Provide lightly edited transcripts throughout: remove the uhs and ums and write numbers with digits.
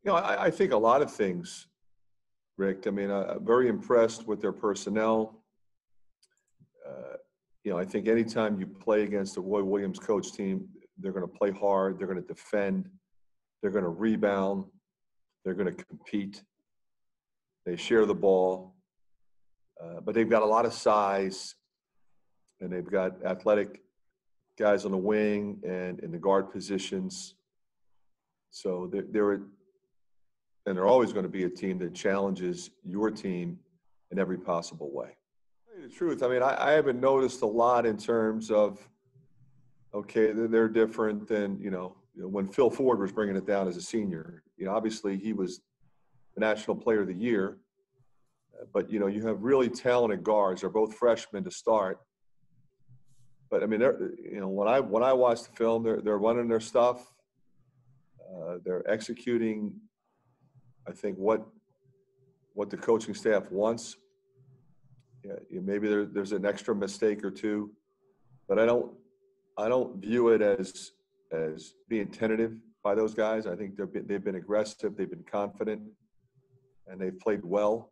I think a lot of things, Rick. I mean, I'm very impressed with their personnel. Uh, I think anytime you play against a Roy Williams coach team, they're going to play hard, they're going to defend, they're going to rebound, they're going to compete. They share the ball, but they've got a lot of size, and they've got athletic guys on the wing and in the guard positions. So they're always going to be a team that challenges your team in every possible way. To tell you the truth, I mean, I haven't noticed a lot in terms of, okay, they're different than, when Phil Ford was bringing it down as a senior. Obviously he was the National Player of the Year, but, you have really talented guards. They're both freshmen to start. But, I mean, when I watch the film, they're running their stuff. They're executing, I think, what the coaching staff wants. Yeah, maybe there's an extra mistake or two, but I don't view it as being tentative by those guys. I think they've been aggressive, they've been confident, and they've played well.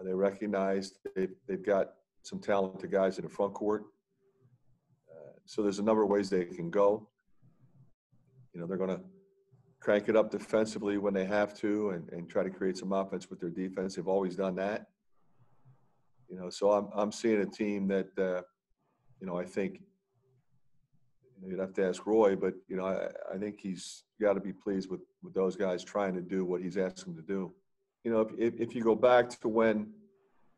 They recognize they've got some talented guys in the front court. So there's a number of ways they can go. They're going to crank it up defensively when they have to and try to create some offense with their defense. They've always done that. So I'm seeing a team that, I think you'd have to ask Roy, but, I think he's got to be pleased with those guys trying to do what he's asked them to do. If you go back to when,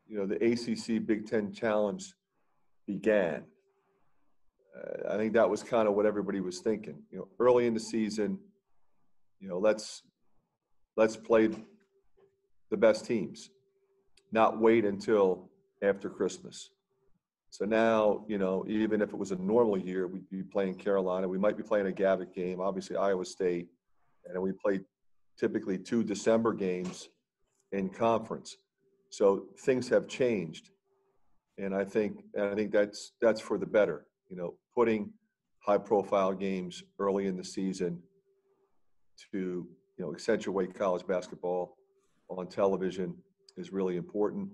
the ACC Big Ten Challenge began, I think that was kind of what everybody was thinking. Early in the season, let's play the best teams, not wait until after Christmas. So now, even if it was a normal year, we'd be playing Carolina. We might be playing a Gavitt game, obviously Iowa State, and then we play typically 2 December games in conference. So things have changed, and I think that's for the better. Putting high-profile games early in the season to accentuate college basketball on television is really important.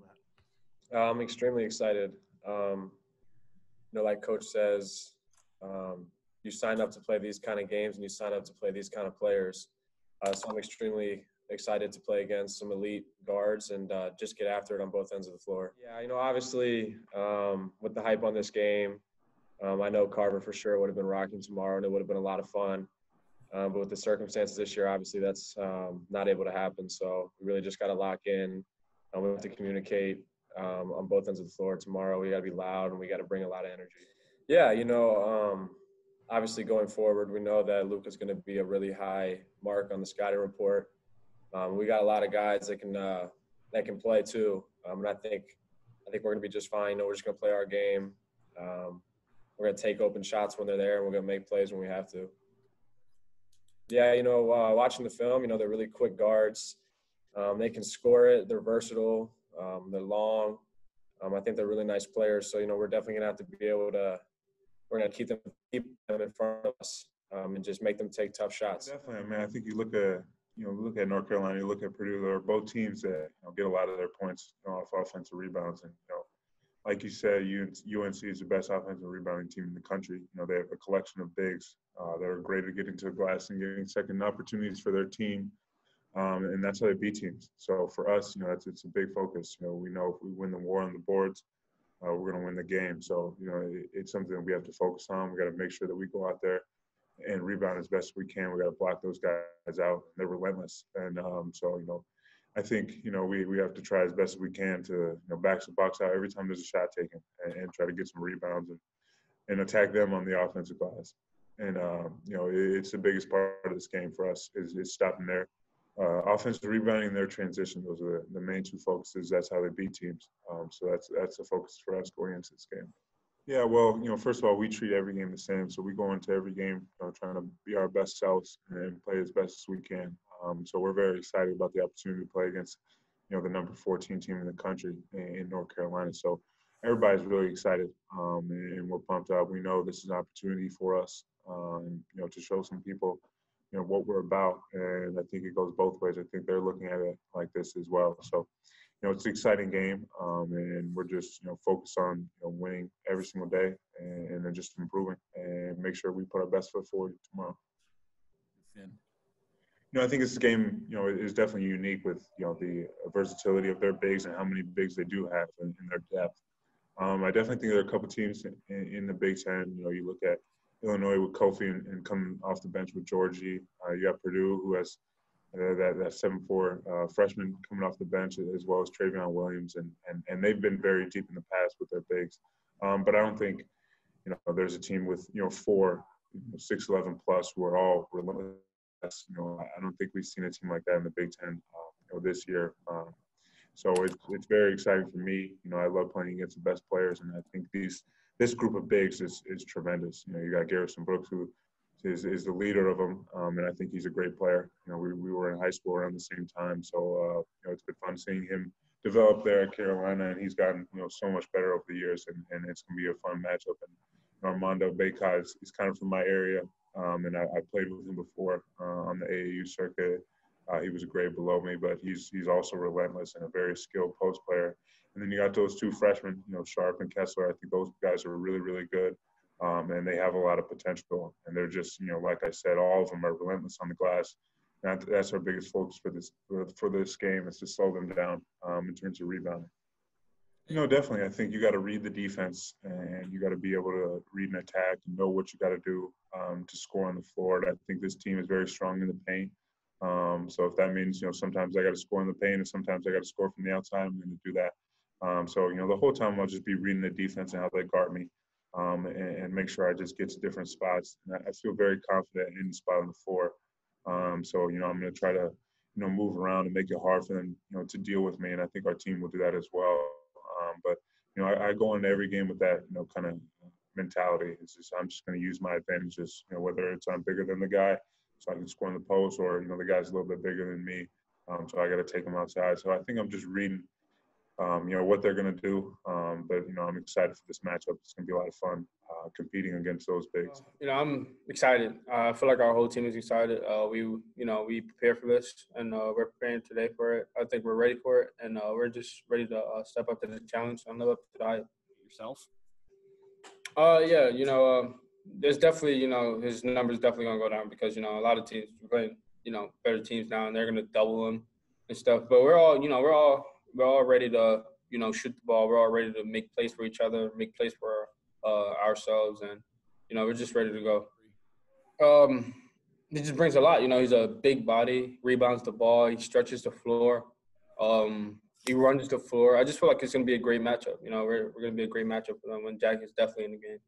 I'm extremely excited. Like Coach says, you sign up to play these kind of games and you sign up to play these kind of players. So I'm extremely excited to play against some elite guards and just get after it on both ends of the floor. Yeah, obviously with the hype on this game, I know Carver for sure would have been rocking tomorrow and it would have been a lot of fun. But with the circumstances this year, obviously that's not able to happen. So we really just got to lock in. We have to communicate on both ends of the floor tomorrow. We got to be loud and we got to bring a lot of energy. Yeah, obviously going forward, we know that Luka's going to be a really high mark on the scouting report. We got a lot of guys that can play too, and I think we're going to be just fine. We're just going to play our game. We're going to take open shots when they're there, and we're going to make plays when we have to. Yeah, watching the film, they're really quick guards. They can score it. They're versatile. They're long. I think they're really nice players. So, we're definitely going to have to be able to – we're going to keep them in front of us and just make them take tough shots. Definitely. I mean, I think you look at North Carolina, you look at Purdue, they're both teams that get a lot of their points off offensive rebounds. And, like you said, UNC is the best offensive rebounding team in the country. They have a collection of bigs that are great at getting to the glass and getting second opportunities for their team. And that's how they beat teams. So for us, it's a big focus. We know if we win the war on the boards, we're going to win the game. So, it's something that we have to focus on. We got to make sure that we go out there and rebound as best as we can. We got to block those guys out. They're relentless. And so, I think, we have to try as best as we can to, back the box out every time there's a shot taken and try to get some rebounds and attack them on the offensive glass. And, it's the biggest part of this game for us is stopping their offensive rebounding and their transition. Those are the main 2 focuses. That's how they beat teams. So that's the focus for us going into this game. Yeah, well, first of all, we treat every game the same. So we go into every game trying to be our best selves and play as best as we can. So we're very excited about the opportunity to play against, the number 14 team in the country in North Carolina. So everybody's really excited and we're pumped up. We know this is an opportunity for us, to show some people what we're about. And I think it goes both ways. I think they're looking at it like this as well. So, it's an exciting game, and we're just, focused on, winning every single day and then just improving and make sure we put our best foot forward tomorrow. I think this game, is definitely unique with, the versatility of their bigs and how many bigs they do have in their depth. I definitely think there are a couple teams in the Big Ten. You look at Illinois with Kofi and coming off the bench with Georgie. You got Purdue, who has that 7'4" freshman coming off the bench, as well as Travion Williams, and they've been very deep in the past with their bigs. But I don't think, there's a team with 4 6'11" plus who are all relentless. I don't think we've seen a team like that in the Big Ten, this year. So it's very exciting for me. I love playing against the best players, and I think this group of bigs is tremendous. You got Garrison Brooks, who is the leader of them, and I think he's a great player. We were in high school around the same time, so it's been fun seeing him develop there at Carolina, and he's gotten so much better over the years, and it's gonna be a fun matchup. And Armando Bacot is kind of from my area, and I played with him before on the AAU circuit. He was a grade below me, but he's also relentless and a very skilled post player. And then you got those 2 freshmen, Sharp and Kessler. I think those guys are really, really good, and they have a lot of potential. And they're just, like I said, all of them are relentless on the glass. And that's our biggest focus for this game, is to slow them down in terms of rebounding. Definitely. I think you got to read the defense, and you got to be able to read an attack and know what you got to do to score on the floor. And I think this team is very strong in the paint. So if that means, sometimes I got to score in the paint and sometimes I got to score from the outside, I'm going to do that. So, the whole time I'll just be reading the defense and how they guard me, and make sure I just get to different spots. And I feel very confident in the spot on the floor. So, I'm going to try to, move around and make it hard for them, to deal with me. And I think our team will do that as well. But, I go into every game with that, kind of mentality. It's just, I'm just going to use my advantages, whether it's I'm bigger than the guy, so I can score in the post, or, the guy's a little bit bigger than me, so I got to take him outside. So I think I'm just reading, what they're going to do. But, I'm excited for this matchup. It's going to be a lot of fun competing against those bigs. I'm excited. I feel like our whole team is excited. We prepare for this, and we're preparing today for it. I think we're ready for it, and we're just ready to step up to the challenge and live up to the hype. Yourself? There's definitely, his numbers definitely gonna go down because, a lot of teams are playing, better teams now, and they're gonna double him and stuff. But we're all ready to, shoot the ball. We're all ready to make plays for each other, make plays for ourselves, and we're just ready to go. He just brings a lot. He's a big body, rebounds the ball, he stretches the floor, he runs the floor. I just feel like it's gonna be a great matchup. We're gonna be a great matchup for them when Jack is definitely in the game.